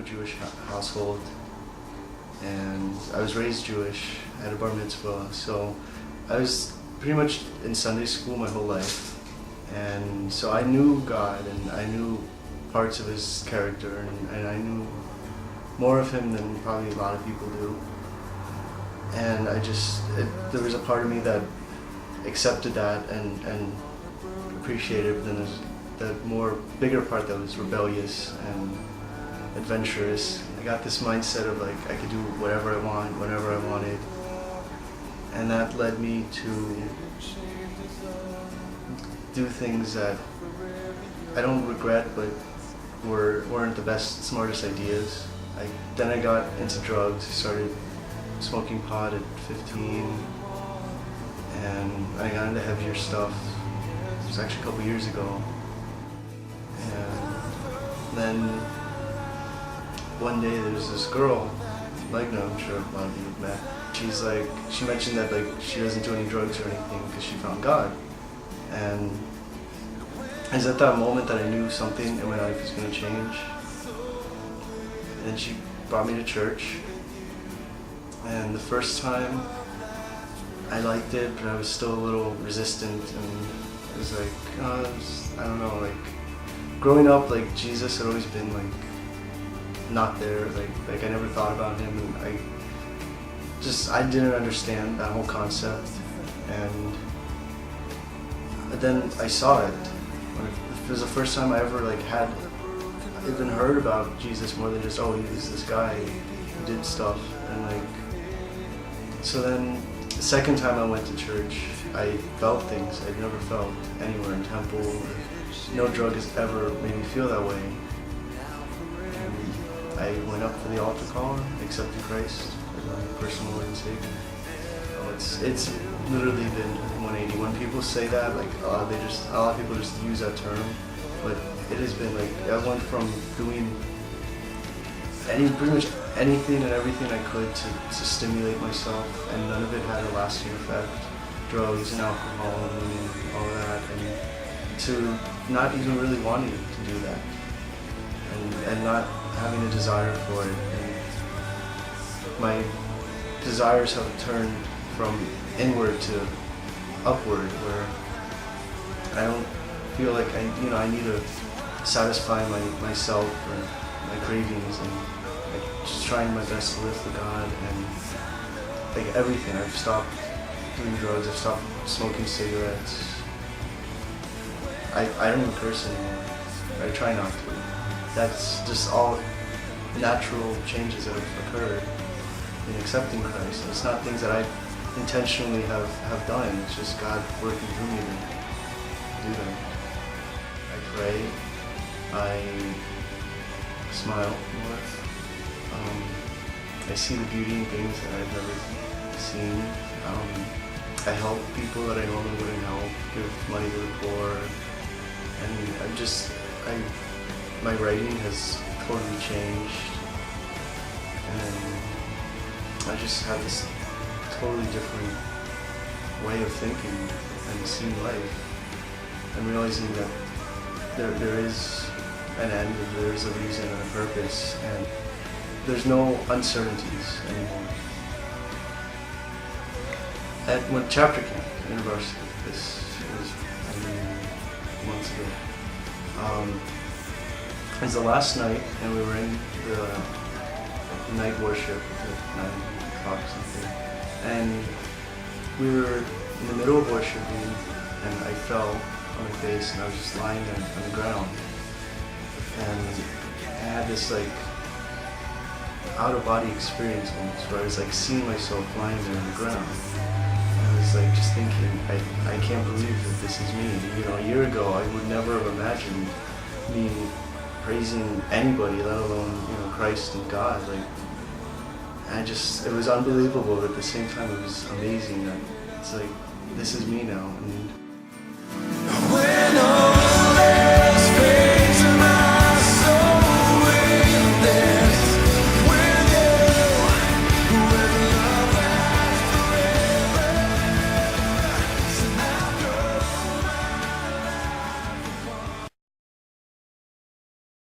Jewish household, and I was raised Jewish. I had a bar mitzvah, so I was pretty much in Sunday school my whole life, and so I knew God, and I knew parts of His character, and I knew more of Him than probably a lot of people do. And there was a part of me that accepted that and appreciated it, but then there's the more bigger part that was rebellious and adventurous. I got this mindset of like I could do whatever I want, whenever I wanted, and that led me to do things that I don't regret, but weren't the best, smartest ideas. Then I got into drugs, started smoking pot at 15, and I got into heavier stuff. It was actually a couple years ago. And then one day there's this girl, Magna, I'm sure a lot of you have met. She mentioned that like she doesn't do any drugs or anything because she found God. And it was at that moment that I knew something in my life was going to change. And then she brought me to church. And the first time I liked it, but I was still a little resistant, and it was like, I don't know, like growing up, like Jesus had always been like not there, like I never thought about Him, and I didn't understand that whole concept. And then I saw it. It was the first time I ever like had even heard about Jesus more than just, oh, he's this guy who did stuff. And like, so then the second time I went to church, I felt things I'd never felt anywhere in temple. No drug has ever made me feel that way. And I went up for the altar call, accepted Christ as my personal Lord and Savior. It's literally been 180. When people say that, like a lot of people just use that term, but it has been like I went from doing pretty much anything and everything I could to stimulate myself, and none of it had a lasting effect. Drugs and alcohol and women, all of that, and to not even really wanting to do that, and not having a desire for it. And my desires have turned from inward to upward, where I don't feel like I need to satisfy myself or my cravings, and like just trying my best to live for God, and like everything. I've stopped doing drugs, I've stopped smoking cigarettes. I don't even curse anymore. I try not to. That's just all natural changes that have occurred in accepting Christ. It's not things that I intentionally have done. It's just God working through me to do them. I pray. I smile more. I see the beauty in things that I've never seen. I help people that I normally wouldn't help. Give money to the poor. And my writing has totally changed. And I just have this totally different way of thinking and seeing life, and realizing that there is an end, there is a reason and a purpose, and there's no uncertainties anymore. At one chapter camp at university, this was months ago. It was the last night, and we were in the night worship at 9 o'clock or something. And we were in the middle of worshiping, and I fell on my face, and I was just lying there on the ground. And I had this like out-of-body experience almost, where I was like seeing myself lying there on the ground. And I was like just thinking, I can't believe that this is me. You know, a year ago I would never have imagined me praising anybody, let alone, Christ and God. Like, it was unbelievable, but at the same time it was amazing that it's like, this is me now. And